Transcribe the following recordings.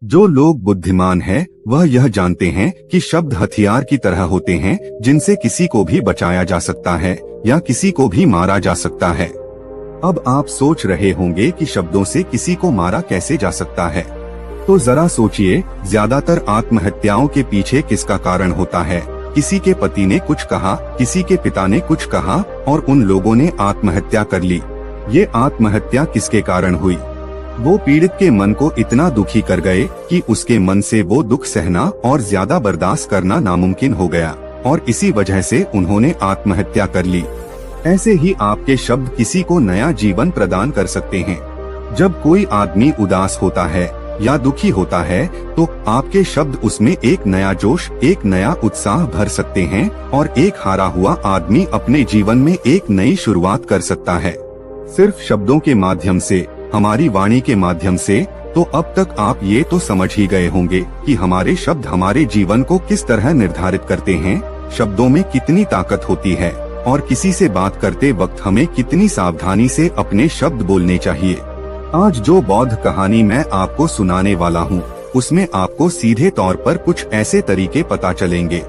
जो लोग बुद्धिमान हैं, वह यह जानते हैं कि शब्द हथियार की तरह होते हैं जिनसे किसी को भी बचाया जा सकता है या किसी को भी मारा जा सकता है। अब आप सोच रहे होंगे कि शब्दों से किसी को मारा कैसे जा सकता है। तो जरा सोचिए, ज्यादातर आत्महत्याओं के पीछे किसका कारण होता है? किसी के पति ने कुछ कहा, किसी के पिता ने कुछ कहा और उन लोगों ने आत्महत्या कर ली। ये आत्महत्या किसके कारण हुई? वो पीड़ित के मन को इतना दुखी कर गए कि उसके मन से वो दुख सहना और ज्यादा बर्दाश्त करना नामुमकिन हो गया और इसी वजह से उन्होंने आत्महत्या कर ली। ऐसे ही आपके शब्द किसी को नया जीवन प्रदान कर सकते हैं। जब कोई आदमी उदास होता है या दुखी होता है तो आपके शब्द उसमें एक नया जोश, एक नया उत्साह भर सकते हैं और एक हारा हुआ आदमी अपने जीवन में एक नई शुरुआत कर सकता है। सिर्फ शब्दों के माध्यम से, हमारी वाणी के माध्यम से। तो अब तक आप ये तो समझ ही गए होंगे कि हमारे शब्द हमारे जीवन को किस तरह निर्धारित करते हैं, शब्दों में कितनी ताकत होती है और किसी से बात करते वक्त हमें कितनी सावधानी से अपने शब्द बोलने चाहिए। आज जो बौद्ध कहानी मैं आपको सुनाने वाला हूँ, उसमें आपको सीधे तौर पर कुछ ऐसे तरीके पता चलेंगे,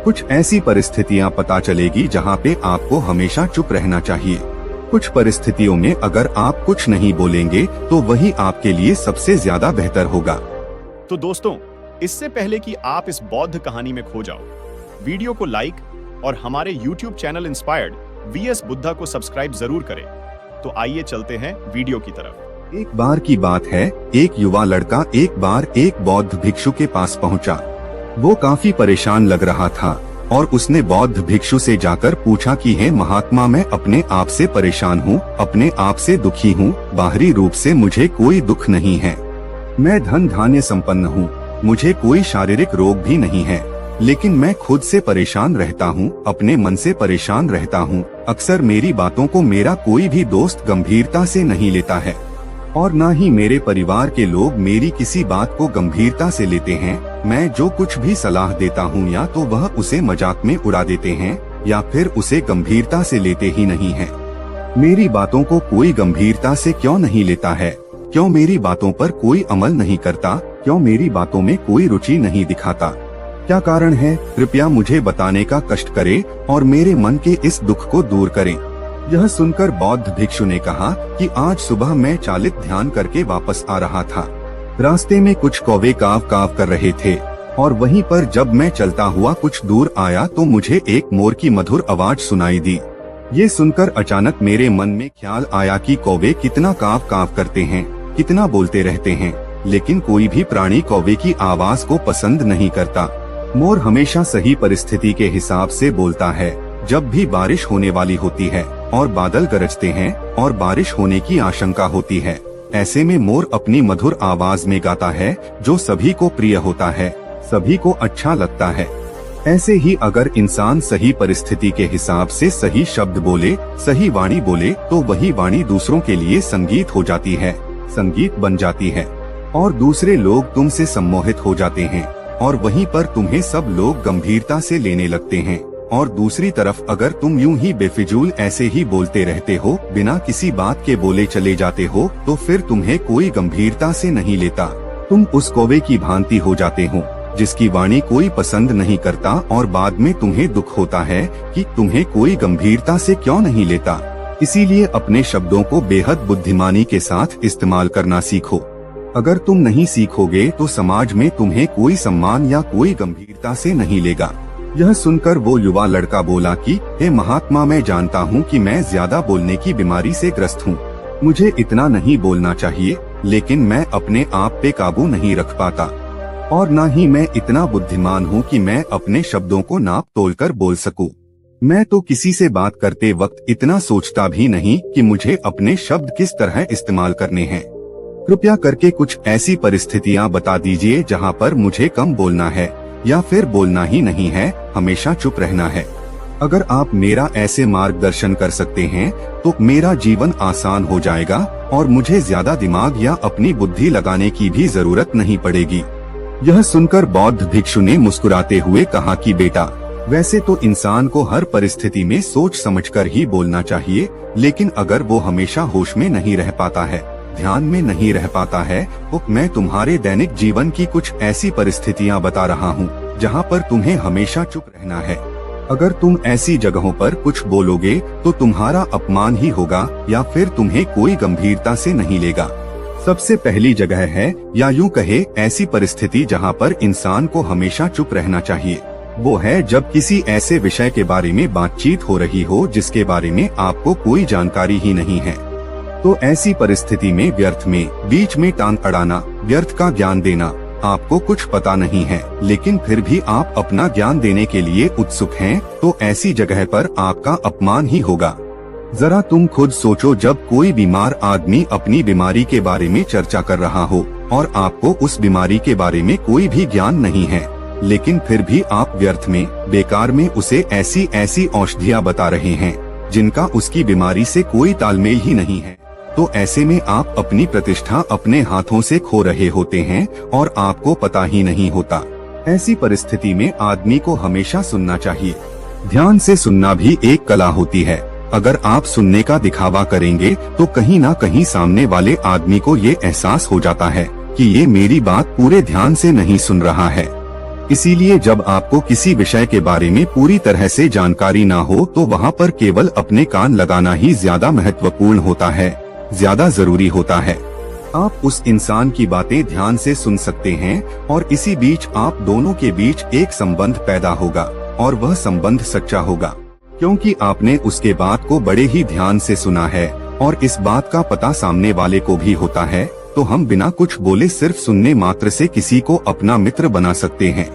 कुछ ऐसी परिस्थितियाँ पता चलेगी जहाँ पे आपको हमेशा चुप रहना चाहिए। कुछ परिस्थितियों में अगर आप कुछ नहीं बोलेंगे तो वही आपके लिए सबसे ज्यादा बेहतर होगा। तो दोस्तों, इससे पहले कि आप इस बौद्ध कहानी में खो जाओ, वीडियो को लाइक और हमारे YouTube channel inspired VS Buddha को सब्सक्राइब जरूर करें। तो आइए चलते हैं वीडियो की तरफ। एक बार की बात है, एक युवा लड़का एक बार एक बौद्ध भिक्षु के पास पहुंचा। वो काफी परेशान लग रहा था और उसने बौद्ध भिक्षु से जाकर पूछा कि हे महात्मा, मैं अपने आप से परेशान हूँ, अपने आप से दुखी हूँ, बाहरी रूप से मुझे कोई दुख नहीं है, मैं धन धान्य संपन्न हूँ, मुझे कोई शारीरिक रोग भी नहीं है, लेकिन मैं खुद से परेशान रहता हूँ, अपने मन से परेशान रहता हूँ। अक्सर मेरी बातों को मेरा कोई भी दोस्त गंभीरता से नहीं लेता है और न ही मेरे परिवार के लोग मेरी किसी बात को गंभीरता से लेते हैं। मैं जो कुछ भी सलाह देता हूँ या तो वह उसे मजाक में उड़ा देते हैं या फिर उसे गंभीरता से लेते ही नहीं है। मेरी बातों को कोई गंभीरता से क्यों नहीं लेता है? क्यों मेरी बातों पर कोई अमल नहीं करता? क्यों मेरी बातों में कोई रुचि नहीं दिखाता? क्या कारण है? कृपया मुझे बताने का कष्ट करें और मेरे मन के इस दुख को दूर करें। यह सुनकर बौद्ध भिक्षु ने कहा कि आज सुबह मैं चालित ध्यान करके वापस आ रहा था। रास्ते में कुछ कौवे काव काव कर रहे थे और वहीं पर जब मैं चलता हुआ कुछ दूर आया तो मुझे एक मोर की मधुर आवाज सुनाई दी। ये सुनकर अचानक मेरे मन में ख्याल आया कि कौवे कितना काव काव करते हैं, कितना बोलते रहते हैं, लेकिन कोई भी प्राणी कौवे की आवाज को पसंद नहीं करता। मोर हमेशा सही परिस्थिति के हिसाब से बोलता है। जब भी बारिश होने वाली होती है और बादल गरजते हैं और बारिश होने की आशंका होती है, ऐसे में मोर अपनी मधुर आवाज में गाता है जो सभी को प्रिय होता है, सभी को अच्छा लगता है। ऐसे ही अगर इंसान सही परिस्थिति के हिसाब से सही शब्द बोले, सही वाणी बोले, तो वही वाणी दूसरों के लिए संगीत हो जाती है, संगीत बन जाती है और दूसरे लोग तुमसे सम्मोहित हो जाते हैं और वहीं पर तुम्हें सब लोग गंभीरता से लेने लगते हैं। और दूसरी तरफ अगर तुम यूं ही बेफिजूल ऐसे ही बोलते रहते हो, बिना किसी बात के बोले चले जाते हो, तो फिर तुम्हें कोई गंभीरता से नहीं लेता। तुम उस कौवे की भांति हो जाते हो जिसकी वाणी कोई पसंद नहीं करता और बाद में तुम्हें दुख होता है कि तुम्हें कोई गंभीरता से क्यों नहीं लेता। इसीलिए अपने शब्दों को बेहद बुद्धिमानी के साथ इस्तेमाल करना सीखो। अगर तुम नहीं सीखोगे तो समाज में तुम्हें कोई सम्मान या कोई गंभीरता से नहीं लेगा। यह सुनकर वो युवा लड़का बोला कि हे महात्मा, मैं जानता हूँ कि मैं ज्यादा बोलने की बीमारी से ग्रस्त हूँ, मुझे इतना नहीं बोलना चाहिए, लेकिन मैं अपने आप पे काबू नहीं रख पाता और न ही मैं इतना बुद्धिमान हूँ कि मैं अपने शब्दों को नाप तोल कर बोल सकूँ। मैं तो किसी से बात करते वक्त इतना सोचता भी नहीं कि मुझे अपने शब्द किस तरह इस्तेमाल करने हैं। कृपया करके कुछ ऐसी परिस्थितियाँ बता दीजिए जहाँ पर मुझे कम बोलना है या फिर बोलना ही नहीं है, हमेशा चुप रहना है। अगर आप मेरा ऐसे मार्गदर्शन कर सकते हैं तो मेरा जीवन आसान हो जाएगा और मुझे ज्यादा दिमाग या अपनी बुद्धि लगाने की भी जरूरत नहीं पड़ेगी। यह सुनकर बौद्ध भिक्षु ने मुस्कुराते हुए कहा कि बेटा, वैसे तो इंसान को हर परिस्थिति में सोच समझकर ही बोलना चाहिए, लेकिन अगर वो हमेशा होश में नहीं रह पाता है, ध्यान में नहीं रह पाता है, तो मैं तुम्हारे दैनिक जीवन की कुछ ऐसी परिस्थितियाँ बता रहा हूँ जहाँ पर तुम्हें हमेशा चुप रहना है। अगर तुम ऐसी जगहों पर कुछ बोलोगे तो तुम्हारा अपमान ही होगा या फिर तुम्हें कोई गंभीरता से नहीं लेगा। सबसे पहली जगह है, या यूं कहे ऐसी परिस्थिति जहाँ पर इंसान को हमेशा चुप रहना चाहिए, वो है जब किसी ऐसे विषय के बारे में बातचीत हो रही हो जिसके बारे में आपको कोई जानकारी ही नहीं है। तो ऐसी परिस्थिति में व्यर्थ में बीच में टांग अड़ाना, व्यर्थ का ज्ञान देना, आपको कुछ पता नहीं है लेकिन फिर भी आप अपना ज्ञान देने के लिए उत्सुक हैं, तो ऐसी जगह पर आपका अपमान ही होगा। जरा तुम खुद सोचो, जब कोई बीमार आदमी अपनी बीमारी के बारे में चर्चा कर रहा हो और आपको उस बीमारी के बारे में कोई भी ज्ञान नहीं है, लेकिन फिर भी आप व्यर्थ में बेकार में उसे ऐसी ऐसी औषधियाँ बता रहे हैं जिनका उसकी बीमारी से कोई तालमेल ही नहीं है, तो ऐसे में आप अपनी प्रतिष्ठा अपने हाथों से खो रहे होते हैं और आपको पता ही नहीं होता। ऐसी परिस्थिति में आदमी को हमेशा सुनना चाहिए। ध्यान से सुनना भी एक कला होती है। अगर आप सुनने का दिखावा करेंगे तो कहीं ना कहीं सामने वाले आदमी को ये एहसास हो जाता है कि ये मेरी बात पूरे ध्यान से नहीं सुन रहा है। इसीलिए जब आपको किसी विषय के बारे में पूरी तरह से जानकारी ना हो तो वहाँ पर केवल अपने कान लगाना ही ज्यादा महत्वपूर्ण होता है, ज्यादा जरूरी होता है। आप उस इंसान की बातें ध्यान से सुन सकते हैं और इसी बीच आप दोनों के बीच एक संबंध पैदा होगा और वह संबंध सच्चा होगा, क्योंकि आपने उसके बात को बड़े ही ध्यान से सुना है और इस बात का पता सामने वाले को भी होता है। तो हम बिना कुछ बोले सिर्फ सुनने मात्र से किसी को अपना मित्र बना सकते हैं।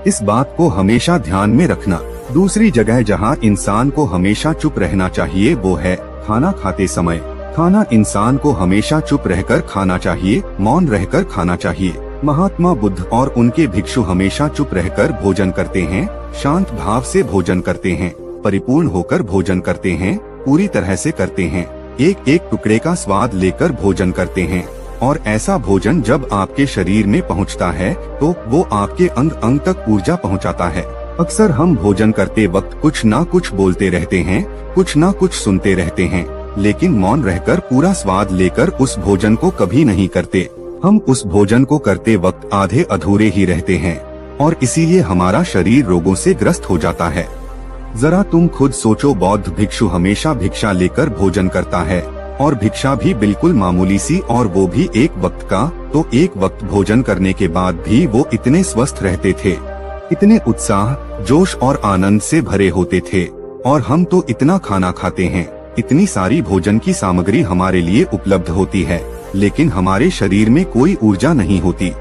इस बात को हमेशा ध्यान में रखना। दूसरी जगह जहां इंसान को हमेशा चुप रहना चाहिए वो है खाना खाते समय। खाना इंसान को हमेशा चुप रहकर खाना चाहिए, मौन रहकर खाना चाहिए। महात्मा बुद्ध और उनके भिक्षु हमेशा चुप रहकर भोजन करते हैं, शांत भाव से भोजन करते हैं, परिपूर्ण होकर भोजन करते हैं, पूरी तरह से करते हैं, एक एक टुकड़े का स्वाद लेकर भोजन करते हैं। और ऐसा भोजन जब आपके शरीर में पहुंचता है तो वो आपके अंग अंग तक ऊर्जा पहुंचाता है। अक्सर हम भोजन करते वक्त कुछ ना कुछ बोलते रहते हैं, कुछ ना कुछ सुनते रहते हैं, लेकिन मौन रहकर पूरा स्वाद लेकर उस भोजन को कभी नहीं करते। हम उस भोजन को करते वक्त आधे अधूरे ही रहते हैं और इसीलिए हमारा शरीर रोगों से ग्रस्त हो जाता है। जरा तुम खुद सोचो, बौद्ध भिक्षु हमेशा भिक्षा लेकर भोजन करता है और भिक्षा भी बिल्कुल मामूली सी, और वो भी एक वक्त का। तो एक वक्त भोजन करने के बाद भी वो इतने स्वस्थ रहते थे, इतने उत्साह, जोश और आनंद से भरे होते थे। और हम तो इतना खाना खाते हैं, इतनी सारी भोजन की सामग्री हमारे लिए उपलब्ध होती है, लेकिन हमारे शरीर में कोई ऊर्जा नहीं होती।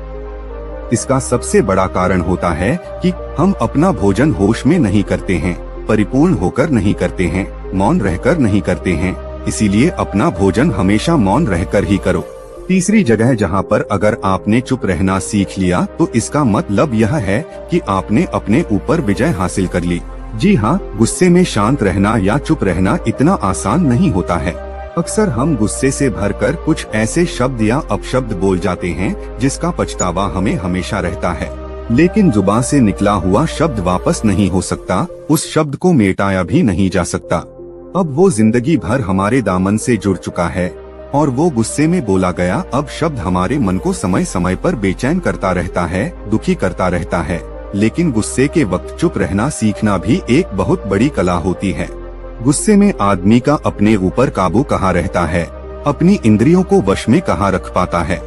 इसका सबसे बड़ा कारण होता है कि हम अपना भोजन होश में नहीं करते हैं, परिपूर्ण होकर नहीं करते हैं, मौन रहकर नहीं करते हैं। इसीलिए अपना भोजन हमेशा मौन रहकर ही करो। तीसरी जगह जहाँ पर अगर आपने चुप रहना सीख लिया तो इसका मतलब यह है कि आपने अपने ऊपर विजय हासिल कर ली। जी हाँ, गुस्से में शांत रहना या चुप रहना इतना आसान नहीं होता है। अक्सर हम गुस्से से भरकर कुछ ऐसे शब्द या अपशब्द बोल जाते हैं जिसका पछतावा हमें हमेशा रहता है, लेकिन जुबान से निकला हुआ शब्द वापस नहीं हो सकता, उस शब्द को मिटाया भी नहीं जा सकता। अब वो जिंदगी भर हमारे दामन से जुड़ चुका है और वो गुस्से में बोला गया अब शब्द हमारे मन को समय समय पर बेचैन करता रहता है, दुखी करता रहता है। लेकिन गुस्से के वक्त चुप रहना सीखना भी एक बहुत बड़ी कला होती है। गुस्से में आदमी का अपने ऊपर काबू कहाँ रहता है, अपनी इंद्रियों को वश में कहाँ रख पाता है।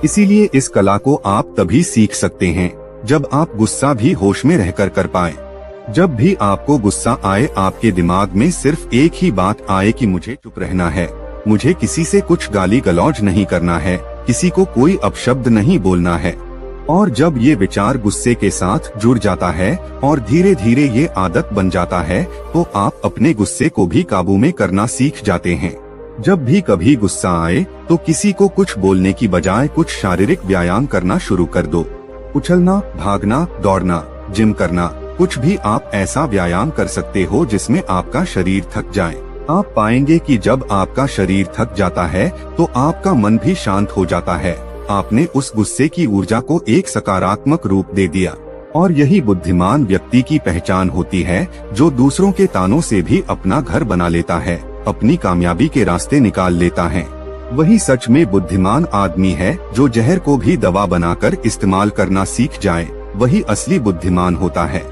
इसीलिए इस कला को आप तभी सीख सकते हैं जब आप गुस्सा भी होश में रहकर कर पाए। जब भी आपको गुस्सा आए, आपके दिमाग में सिर्फ एक ही बात आए कि मुझे चुप रहना है, मुझे किसी से कुछ गाली गलौज नहीं करना है, किसी को कोई अपशब्द नहीं बोलना है। और जब ये विचार गुस्से के साथ जुड़ जाता है और धीरे धीरे ये आदत बन जाता है तो आप अपने गुस्से को भी काबू में करना सीख जाते हैं। जब भी कभी गुस्सा आए तो किसी को कुछ बोलने की बजाय कुछ शारीरिक व्यायाम करना शुरू कर दो। उछलना, भागना, दौड़ना, जिम करना, कुछ भी आप ऐसा व्यायाम कर सकते हो जिसमें आपका शरीर थक जाए। आप पाएंगे कि जब आपका शरीर थक जाता है तो आपका मन भी शांत हो जाता है। आपने उस गुस्से की ऊर्जा को एक सकारात्मक रूप दे दिया। और यही बुद्धिमान व्यक्ति की पहचान होती है, जो दूसरों के तानों से भी अपना घर बना लेता है, अपनी कामयाबी के रास्ते निकाल लेता है। वही सच में बुद्धिमान आदमी है जो जहर को भी दवा बनाकर इस्तेमाल करना सीख जाए, वही असली बुद्धिमान होता है।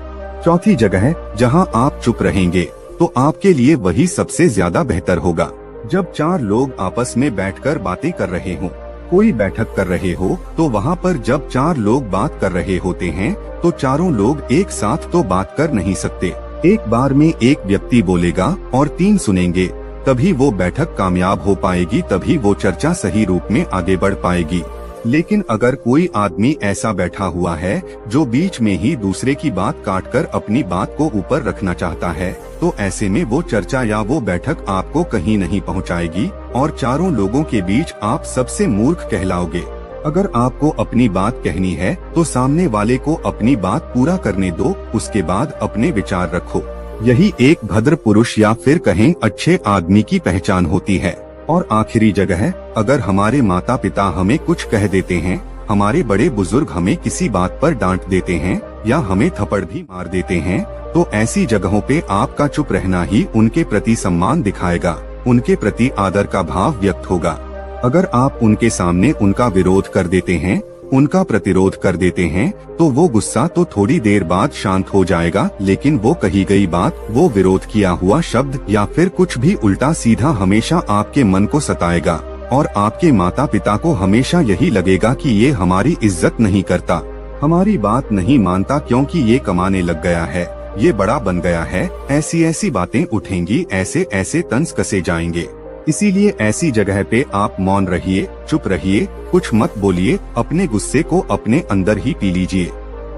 चौथी जगह जहां आप चुप रहेंगे तो आपके लिए वही सबसे ज्यादा बेहतर होगा। जब 4 लोग आपस में बैठकर बातें कर रहे हों, कोई बैठक कर रहे हो, तो वहाँ पर जब 4 लोग बात कर रहे होते हैं तो चारों लोग एक साथ तो बात कर नहीं सकते। एक बार में एक व्यक्ति बोलेगा और 3 सुनेंगे, तभी वो बैठक कामयाब हो पाएगी, तभी वो चर्चा सही रूप में आगे बढ़ पाएगी। लेकिन अगर कोई आदमी ऐसा बैठा हुआ है जो बीच में ही दूसरे की बात काटकर अपनी बात को ऊपर रखना चाहता है, तो ऐसे में वो चर्चा या वो बैठक आपको कहीं नहीं पहुंचाएगी और चारों लोगों के बीच आप सबसे मूर्ख कहलाओगे। अगर आपको अपनी बात कहनी है तो सामने वाले को अपनी बात पूरा करने दो, उसके बाद अपने विचार रखो। यही एक भद्र पुरुष या फिर कहें अच्छे आदमी की पहचान होती है। और आखिरी जगह है, अगर हमारे माता पिता हमें कुछ कह देते हैं, हमारे बड़े बुजुर्ग हमें किसी बात पर डांट देते हैं या हमें थप्पड़ भी मार देते हैं, तो ऐसी जगहों पे आपका चुप रहना ही उनके प्रति सम्मान दिखाएगा, उनके प्रति आदर का भाव व्यक्त होगा। अगर आप उनके सामने उनका विरोध कर देते हैं, उनका प्रतिरोध कर देते हैं, तो वो गुस्सा तो थोड़ी देर बाद शांत हो जाएगा, लेकिन वो कही गई बात, वो विरोध किया हुआ शब्द या फिर कुछ भी उल्टा सीधा हमेशा आपके मन को सताएगा और आपके माता पिता को हमेशा यही लगेगा कि ये हमारी इज्जत नहीं करता, हमारी बात नहीं मानता क्योंकि ये कमाने लग गया है, ये बड़ा बन गया है। ऐसी ऐसी बातें उठेंगी, ऐसे ऐसे तंज कसे जाएंगे। इसीलिए ऐसी जगह पे आप मौन रहिए, चुप रहिए, कुछ मत बोलिए, अपने गुस्से को अपने अंदर ही पी लीजिए,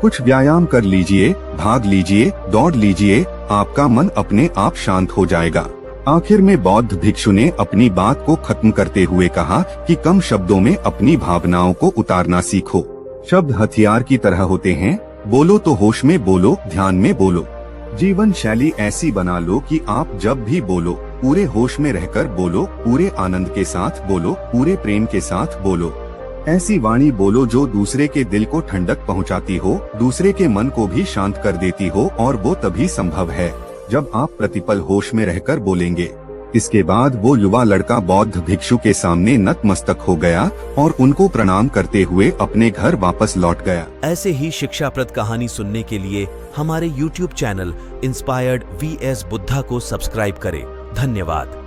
कुछ व्यायाम कर लीजिए, भाग लीजिए, दौड़ लीजिए, आपका मन अपने आप शांत हो जाएगा। आखिर में बौद्ध भिक्षु ने अपनी बात को खत्म करते हुए कहा कि कम शब्दों में अपनी भावनाओं को उतारना सीखो। शब्द हथियार की तरह होते हैं, बोलो तो होश में बोलो, ध्यान में बोलो। जीवन शैली ऐसी बना लो कि आप जब भी बोलो पूरे होश में रहकर बोलो, पूरे आनंद के साथ बोलो, पूरे प्रेम के साथ बोलो। ऐसी वाणी बोलो जो दूसरे के दिल को ठंडक पहुंचाती हो, दूसरे के मन को भी शांत कर देती हो, और वो तभी संभव है जब आप प्रतिपल होश में रहकर बोलेंगे। इसके बाद वो युवा लड़का बौद्ध भिक्षु के सामने नतमस्तक हो गया और उनको प्रणाम करते हुए अपने घर वापस लौट गया। ऐसे ही शिक्षाप्रद कहानी सुनने के लिए हमारे YouTube channel inspired VS Buddha को सब्सक्राइब करें। धन्यवाद।